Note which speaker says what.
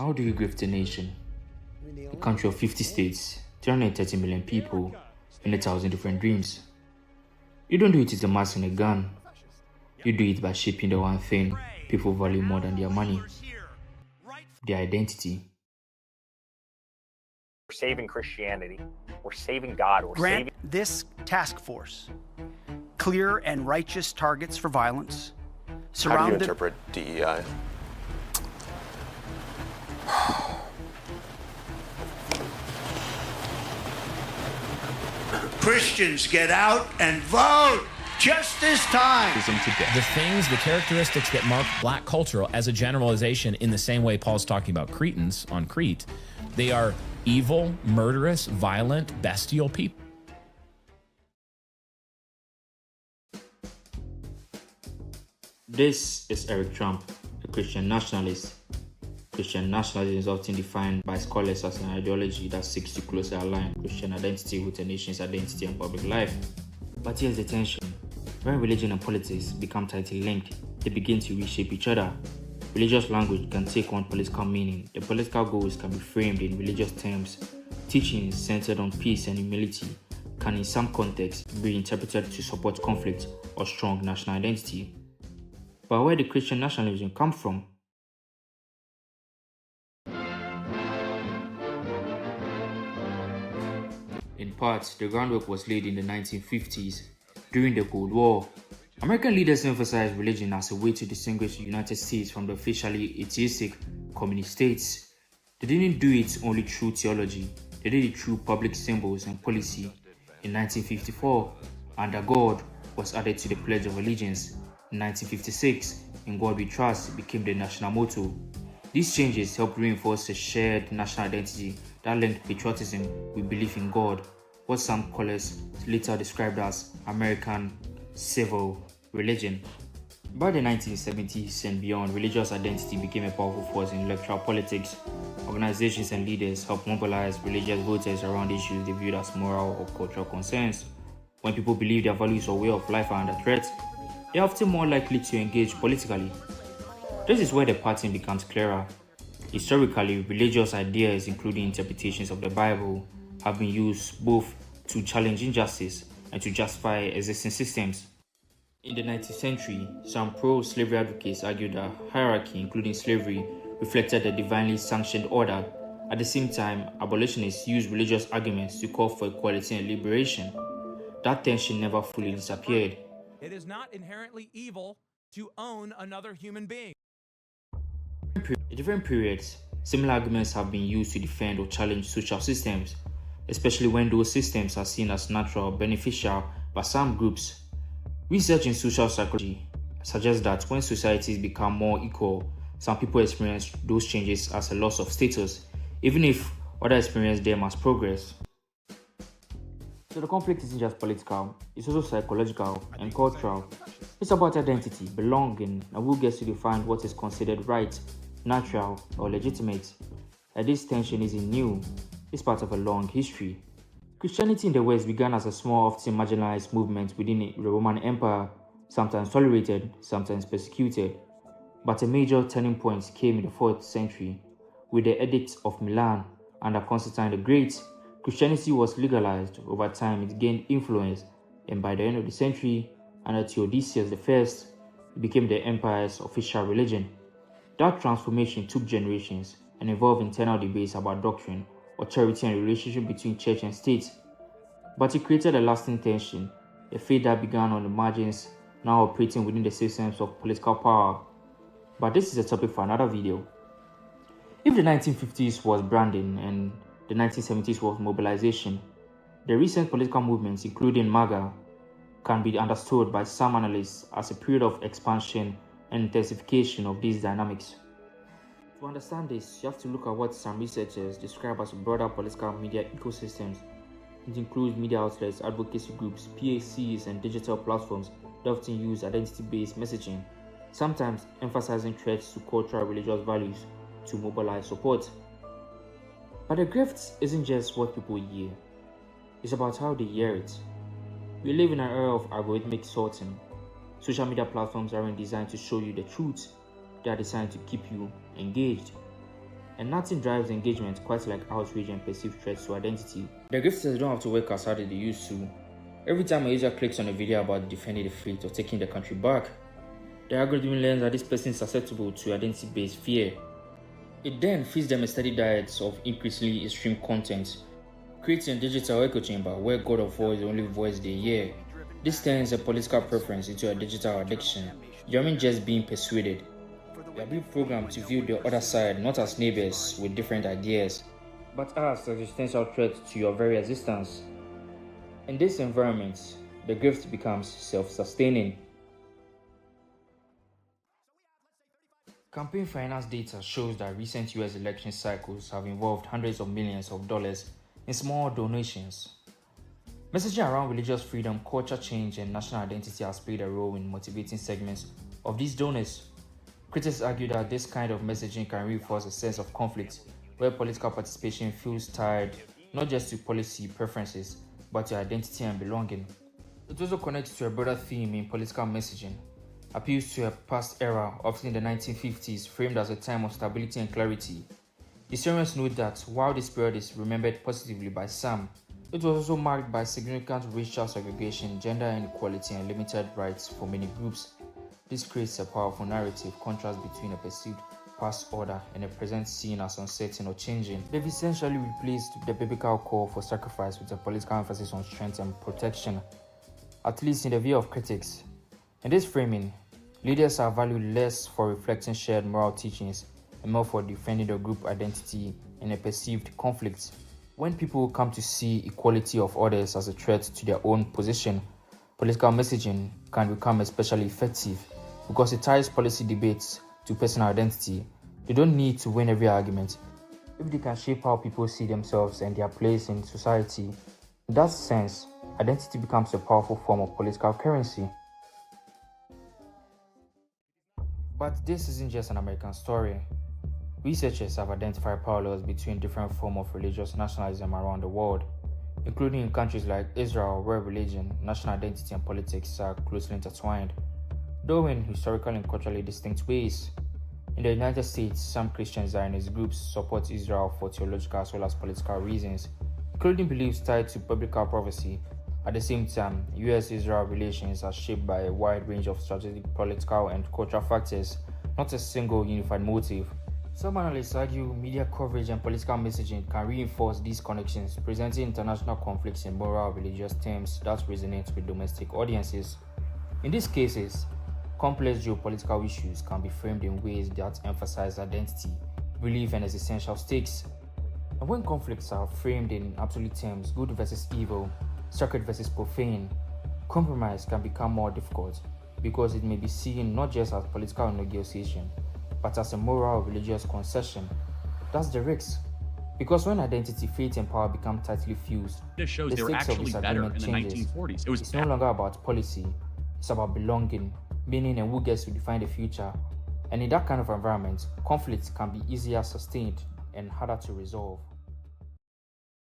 Speaker 1: How do you grift a nation? A country of 50 states, 330 million people, and 1,000 different dreams. You don't do it with a mask and a gun. You do it by shaping the one thing people value more than their money, their identity.
Speaker 2: We're saving Christianity. We're saving God. We're
Speaker 3: Grant
Speaker 2: saving
Speaker 3: this task force clear and righteous targets for violence.
Speaker 4: How do you
Speaker 3: Surrounded.
Speaker 4: interpret DEI?
Speaker 5: Christians, get out and vote! Just this time!
Speaker 6: The characteristics that mark black culture as a generalization, in the same way Paul's talking about Cretans on Crete, they are evil, murderous, violent, bestial people.
Speaker 1: This is Eric Trump, a Christian nationalist. Christian nationalism is often defined by scholars as an ideology that seeks to closely align Christian identity with a nation's identity and public life. But here's the tension. When religion and politics become tightly linked, they begin to reshape each other. Religious language can take on political meaning. The political goals can be framed in religious terms. Teachings centered on peace and humility can in some contexts be interpreted to support conflict or strong national identity. But where did Christian nationalism come from? In part, the groundwork was laid in the 1950s. During the Cold War, American leaders emphasized religion as a way to distinguish the United States from the officially atheistic communist states. They didn't do it only through theology, they did it through public symbols and policy. In 1954, "Under God" was added to the Pledge of Allegiance. In 1956, "In God We Trust" became the national motto. These changes helped reinforce a shared national identity that linked patriotism with belief in God, what some scholars later described as American civil religion. By the 1970s and beyond, religious identity became a powerful force in electoral politics. Organizations and leaders helped mobilize religious voters around issues they viewed as moral or cultural concerns. When people believe their values or way of life are under threat, they are often more likely to engage politically. This is where the pattern becomes clearer. Historically, religious ideas, including interpretations of the Bible, have been used both to challenge injustice and to justify existing systems. In the 19th century, some pro-slavery advocates argued that hierarchy, including slavery, reflected a divinely sanctioned order. At the same time, abolitionists used religious arguments to call for equality and liberation. That tension never fully disappeared.
Speaker 7: It is not inherently evil to own another human being.
Speaker 1: In different periods, similar arguments have been used to defend or challenge social systems, especially when those systems are seen as natural or beneficial by some groups. Research in social psychology suggests that when societies become more equal, some people experience those changes as a loss of status, even if others experience them as progress. So the conflict isn't just political, it's also psychological and cultural. It's about identity, belonging, and who gets to define what is considered right, natural, or legitimate. And this tension isn't new, it's part of a long history. Christianity in the West began as a small, often marginalized movement within the Roman Empire, sometimes tolerated, sometimes persecuted. But a major turning point came in the 4th century. With the Edict of Milan under Constantine the Great, Christianity was legalized. Over time, it gained influence, and by the end of the century, under Theodosius I, it became the empire's official religion. That transformation took generations and involved internal debates about doctrine, authority, and relationship between church and state. But it created a lasting tension, a faith that began on the margins, now operating within the systems of political power. But this is a topic for another video. If the 1950s was branding and the 1970s was mobilization, the recent political movements, including MAGA, can be understood by some analysts as a period of expansion and intensification of these dynamics. To understand this, you have to look at what some researchers describe as broader political media ecosystems. It includes media outlets, advocacy groups, PACs, and digital platforms that often use identity-based messaging, sometimes emphasizing threats to cultural and religious values to mobilize support. But the grift isn't just what people hear, it's about how they hear it. We live in an era of algorithmic sorting. Social media platforms aren't designed to show you the truth, they are designed to keep you engaged. and nothing drives engagement quite like outrage and perceived threats to identity. The grifters don't have to work as hard as they used to. Every time a user clicks on a video about defending the fleet or taking the country back, the algorithm learns that this person is susceptible to identity-based fear. It then feeds them a steady diet of increasingly extreme content, creating a digital echo chamber where God of War is the only voice they hear. This turns a political preference into a digital addiction. You aren't just being persuaded. You are being programmed to view the other side not as neighbors with different ideas, but as an existential threat to your very existence. In this environment, the grift becomes self-sustaining. Campaign finance data shows that recent US election cycles have involved hundreds of millions of dollars in small donations. Messaging around religious freedom, culture change, and national identity has played a role in motivating segments of these donors. Critics argue that this kind of messaging can reinforce a sense of conflict, where political participation feels tied not just to policy preferences, but to identity and belonging. It also connects to a broader theme in political messaging, appeals to a past era, often in the 1950s, framed as a time of stability and clarity. Historians note that while this period is remembered positively by some, it was also marked by significant racial segregation, gender inequality, and limited rights for many groups. This creates a powerful narrative contrast between a perceived past order and a present seen as uncertain or changing. They've essentially replaced the biblical call for sacrifice with a political emphasis on strength and protection, at least in the view of critics. In this framing, leaders are valued less for reflecting shared moral teachings and more for defending the group identity in a perceived conflict. When people come to see equality of others as a threat to their own position, political messaging can become especially effective because it ties policy debates to personal identity. They don't need to win every argument. If they can shape how people see themselves and their place in society, in that sense, identity becomes a powerful form of political currency. But this isn't just an American story. Researchers have identified parallels between different forms of religious nationalism around the world, including in countries like Israel, where religion, national identity, and politics are closely intertwined, though in historical and culturally distinct ways. In the United States, some Christian Zionist groups support Israel for theological as well as political reasons, including beliefs tied to biblical prophecy. At the same time, US-Israel relations are shaped by a wide range of strategic, political, and cultural factors, not a single unified motive. Some analysts argue media coverage and political messaging can reinforce these connections, presenting international conflicts in moral or religious terms that resonate with domestic audiences. In these cases, complex geopolitical issues can be framed in ways that emphasize identity, belief, and existential stakes. And when conflicts are framed in absolute terms, good versus evil, sacred versus profane, compromise can become more difficult because it may be seen not just as political negotiation, but as a moral or religious concession. That's the risk. Because when identity, faith, and power become tightly fused,
Speaker 4: This shows
Speaker 1: the
Speaker 4: they were
Speaker 1: stakes of
Speaker 4: actually better in
Speaker 1: disagreement
Speaker 4: the
Speaker 1: changes.
Speaker 4: 1940s. It was
Speaker 1: It's no longer about policy, it's about belonging, meaning, and who gets to define the future. And in that kind of environment, conflict can be easier sustained and harder to resolve.